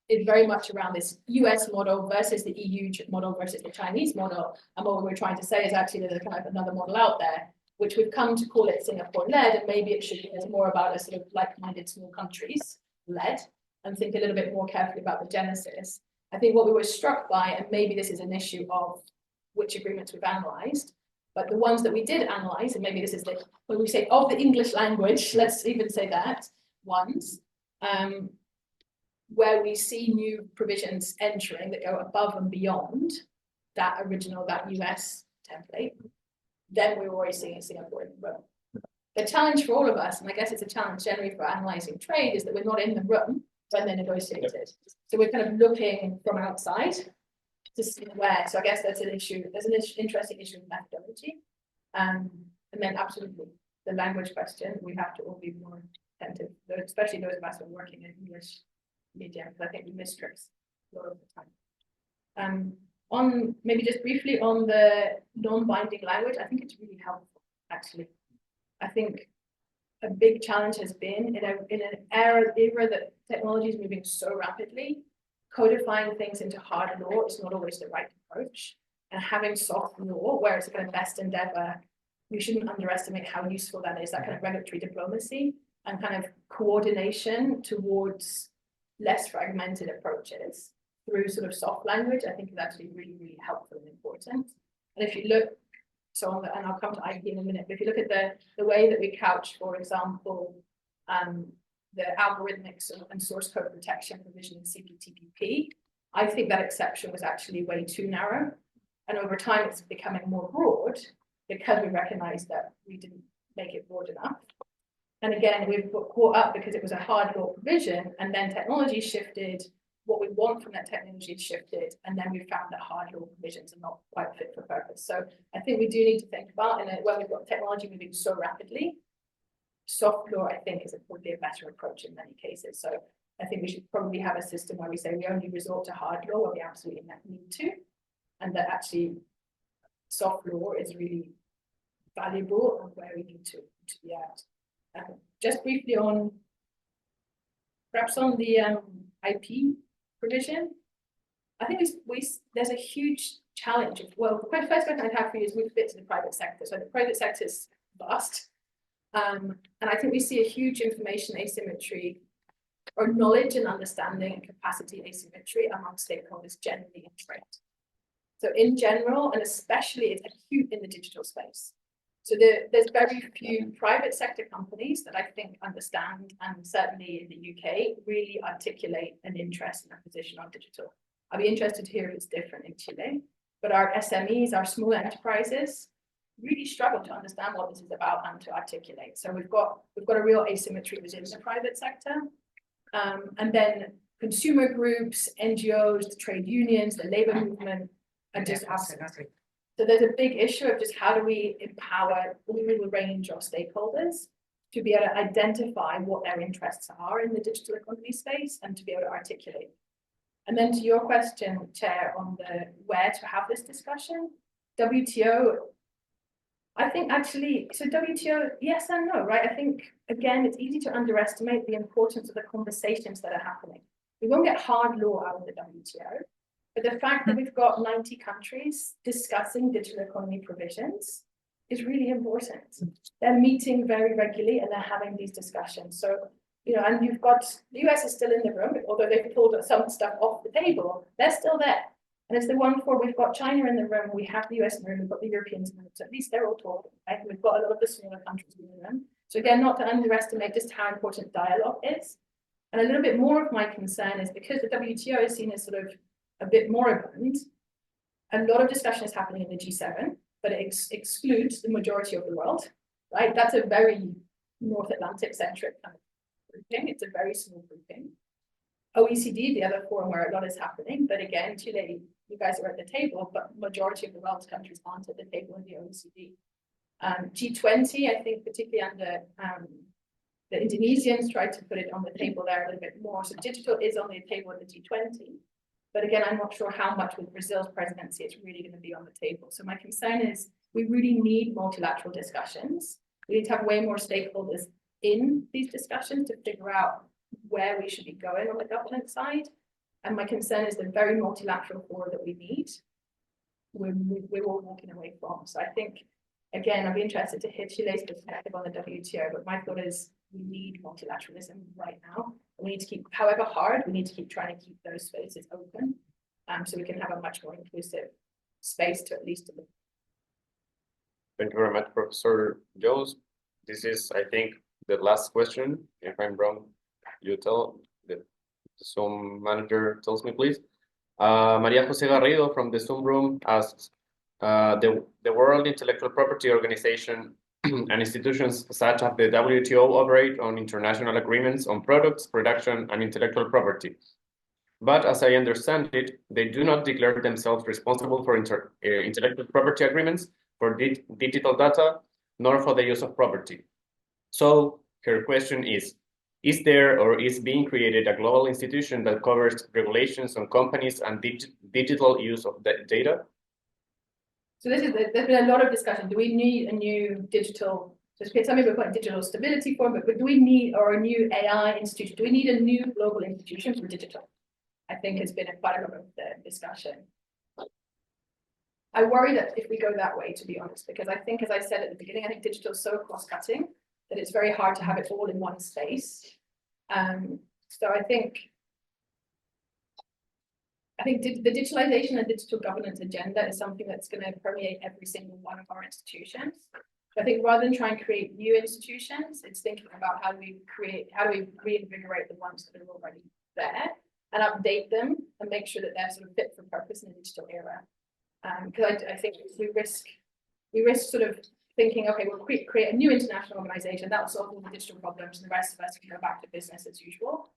is very much around this US model versus the EU model versus the Chinese model. And what we were trying to say is actually there's kind of another model out there, which we've come to call it Singapore-led, and maybe it should be more about a sort of like-minded small countries led, and think a little bit more carefully about the genesis. I think what we were struck by, and maybe this is an issue of which agreements we've analysed, But the ones that we did analyze, and maybe this is the, when we say of the English language, let's even say that, ones, where we see new provisions entering that go above and beyond that original, that US template, then we're already seeing Singapore in the room. The challenge for all of us, and I guess it's a challenge generally for analysing trade, is that we're not in the room when they're negotiated. So we're kind of looking from outside to see where. So I guess that's an issue. There's an interesting issue of methodology. And then absolutely the language question, we have to all be more attentive, especially those of us who are working in English media, because I think we miss tricks a lot of the time. On maybe just briefly on the non-binding language, I think it's really helpful, actually. I think a big challenge has been in an era that technology is moving so rapidly, codifying things into hard law is not always the right approach. And having soft law, where it's a kind of best endeavor, we shouldn't underestimate how useful that is, that kind of regulatory diplomacy and kind of coordination towards less fragmented approaches through sort of soft language, I think is actually really, really helpful and important. And if you look, so on the, and I'll come to IP in a minute, but if you look at the way that we couch, for example, the algorithmic and source code protection provision in CPTPP, I think that exception was actually way too narrow. And over time, it's becoming more broad because we recognize that we didn't make it broad enough. And again, we've got caught up because it was a hard law provision, and then technology shifted, what we want from that technology shifted, and then we found that hard law provisions are not quite fit for purpose. So I think we do need to think about, and when we've got technology moving so rapidly, soft law, I think, would be a better approach in many cases. So I think we should probably have a system where we say we only resort to hard law when we absolutely need to, and that actually soft law is really valuable and where we need to be at. Just briefly on, perhaps on the IP provision, I think there's a huge challenge. Well, the first question I have for you is we fit to the private sector. So the private sector is vast. And I think we see a huge information asymmetry or knowledge and understanding and capacity asymmetry among stakeholders generally in trade. So in general, and especially it's acute in the digital space. So there's very few private sector companies that I think understand, and certainly in the UK, really articulate an interest in a position on digital. I'd be interested to hear if it's different in Chile, but our SMEs, our small enterprises, really struggle to understand what this is about and to articulate. So we've got a real asymmetry within the private sector. And then consumer groups, NGOs, the trade unions, the labor movement are just absent. So there's a big issue of just how do we empower all the range of stakeholders to be able to identify what their interests are in the digital economy space and to be able to articulate. And then to your question, Chair, on the where to have this discussion, WTO, I think actually, so WTO, yes and no, right? I think, again, it's easy to underestimate the importance of the conversations that are happening. We won't get hard law out of the WTO, but the fact that we've got 90 countries discussing digital economy provisions is really important. They're meeting very regularly and they're having these discussions. So, you know, and you've got, the US is still in the room, although they've pulled some stuff off the table, they're still there. And it's the one for, we've got China in the room, we have the US in the room, we've got the Europeans in the room, so at least they're all talking, right? We've got a lot of the smaller countries in the room. So again, not to underestimate just how important dialogue is. And a little bit more of my concern is because the WTO is seen as sort of a bit moribund, a lot of discussion is happening in the G7, but it excludes the majority of the world, right? That's a very North Atlantic centric kind of grouping. It's a very small grouping. OECD, the other forum where a lot is happening, but again, Chile, you guys are at the table, but majority of the world's countries aren't at the table in the OECD. G20, I think particularly under the Indonesians tried to put it on the table there a little bit more. So digital is on the table at the G20. But again, I'm not sure how much with Brazil's presidency it's really going to be on the table. So my concern is we really need multilateral discussions. We need to have way more stakeholders in these discussions to figure out where we should be going on the governance side. And my concern is the very multilateral forum that we need, we're all walking away from. So I think, again, I'd be interested to hear Chile's perspective on the WTO, but my thought is we need multilateralism right now. We need to keep, however hard, we need to keep trying to keep those spaces open so we can have a much more inclusive space to at least deliver. Thank you very much, Professor Jones. This is, I think, the last question. If I'm wrong, you tell the Zoom manager tells me, please. Maria Jose Garrido from the Zoom room asks, the World Intellectual Property Organization and institutions such as the WTO operate on international agreements on products, production, and intellectual property. But as I understand it, they do not declare themselves responsible for intellectual property agreements for digital data, nor for the use of property. So her question is there or is being created a global institution that covers regulations on companies and digital use of the data? So there's been a lot of discussion. Do we need a new digital, some people put digital stability forum, but do we need, or a new AI institution? Do we need a new global institution for digital? I think has been quite a lot of the discussion. I worry that if we go that way, to be honest, because I think, as I said at the beginning, I think digital is so cross-cutting that it's very hard to have it all in one space. So I think the digitalization and digital governance agenda is something that's going to permeate every single one of our institutions. I think rather than try and create new institutions, it's thinking about how do we reinvigorate the ones that are already there and update them and make sure that they're sort of fit for purpose in the digital era. Because I think we risk sort of thinking, okay, we'll create a new international organization that will solve all the digital problems, and the rest of us can go back to business as usual.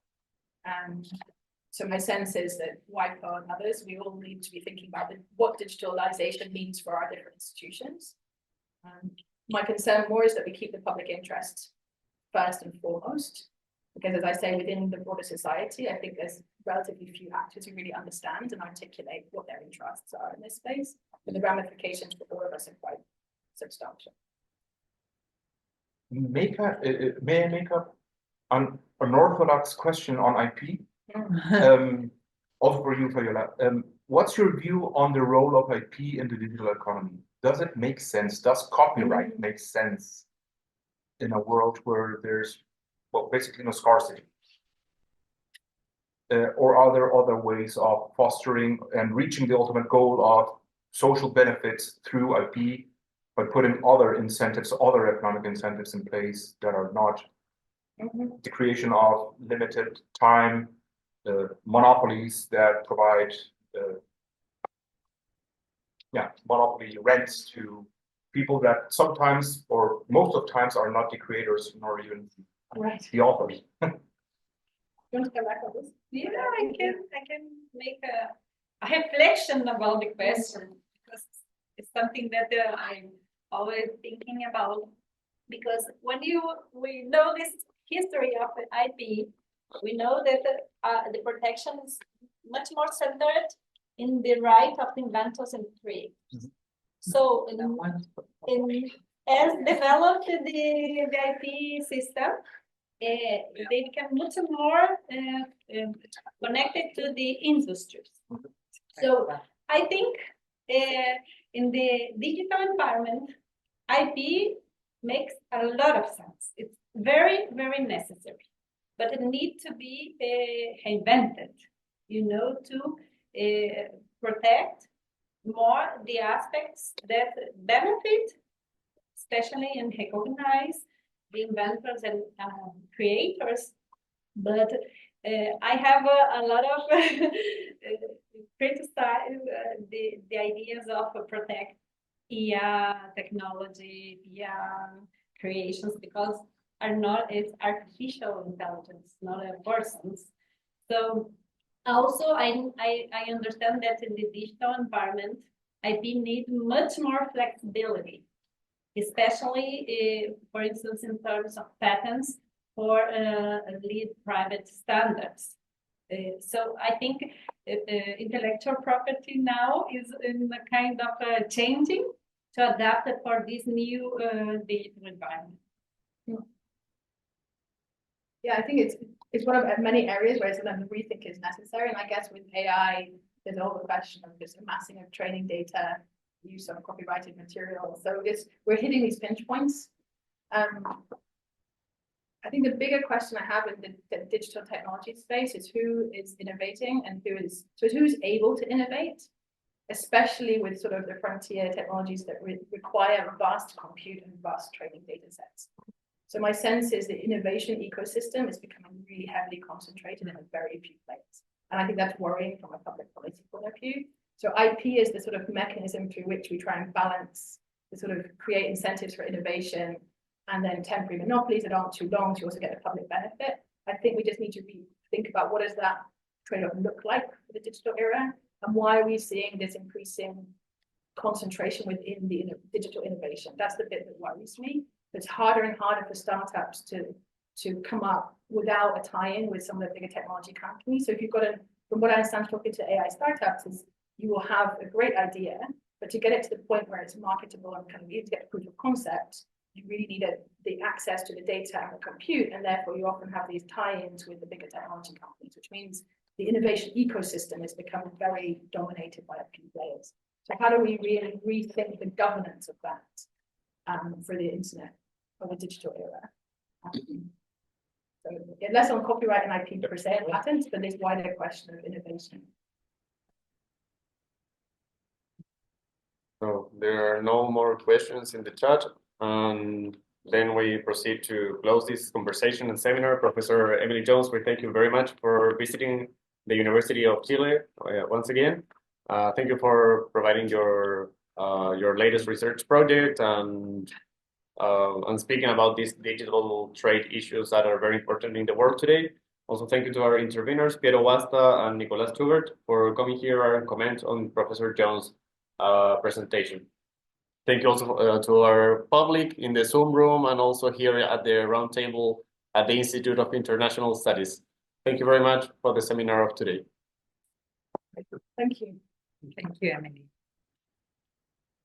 So my sense is that WIPO and others, we all need to be thinking about what digitalization means for our different institutions. My concern more is that we keep the public interest first and foremost, because as I say, within the broader society, I think there's relatively few actors who really understand and articulate what their interests are in this space, but the ramifications for all of us are quite substantial. May I make an unorthodox question on IP? Also for you, Fabiola. What's your view on the role of IP in the digital economy? Does it make sense? Does copyright make sense in a world where there's, well, basically no scarcity? Or are there other ways of fostering and reaching the ultimate goal of social benefits through IP, but putting other incentives, other economic incentives in place that are not the creation of limited time monopolies that provide monopoly rents to people that sometimes or most of the times are not the creators nor even the authors. You want to come back on this? Yeah, I can make a reflection about the question, because it's something that I'm always thinking about. Because when we know this history of IP, we know that the protection is much more centered in the right of the inventors and creators. So as developed the IP system, they become much more connected to the industries. So I think in the digital environment, IP makes a lot of sense. It's very, very necessary, but it needs to be invented, to protect more the aspects that benefit, especially and recognize the inventors and creators. But I have a lot of criticize the ideas of protect IA technology, IA creations, because it's artificial intelligence, not a person's. So also I understand that in the digital environment, IP needs much more flexibility, especially, for instance, in terms of patents for lead private standards. So I think intellectual property now is in a kind of changing to adapt it for this new digital environment. Yeah, I think it's one of many areas where sometimes rethink is necessary. And I guess with AI, there's all the question of just amassing of training data, use of copyrighted material. So we're hitting these pinch points. I think the bigger question I have in the digital technology space is who is innovating and who's able to innovate. especially with sort of the frontier technologies that require vast compute and vast training data sets. So my sense is the innovation ecosystem is becoming really heavily concentrated in a very few players. And I think that's worrying from a public policy point of view. So IP is the sort of mechanism through which we try and balance the sort of create incentives for innovation and then temporary monopolies that aren't too long to also get the public benefit. I think we just need to think about what does that trade-off look like for the digital era, and why are we seeing this increasing concentration within the digital innovation? That's the bit that worries me. It's harder and harder for startups to come up without a tie-in with some of the bigger technology companies. So if you've got from what I understand talking to AI startups, is you will have a great idea, but to get it to the point where it's marketable and kind of you to get proof of concept, you really need the access to the data and the compute, and therefore you often have these tie-ins with the bigger technology companies, which means the innovation ecosystem is becoming very dominated by a few players. So how do we really rethink the governance of that for the internet or the digital era? So less on copyright and IP per se and patents, but this wider question of innovation. So there are no more questions in the chat, and then we proceed to close this conversation and seminar. Professor Emily Jones, we thank you very much for visiting the University of Chile once again. Thank you for providing your latest research project and speaking about these digital trade issues that are very important in the world today. Also, thank you to our interveners, Piero Guasta and Nicolás Schubert, for coming here and comment on Professor Jones' presentation. Thank you also to our public in the Zoom room and also here at the round table at the Institute of International Studies. Thank you very much for the seminar of today. Thank you. Thank you, Emily.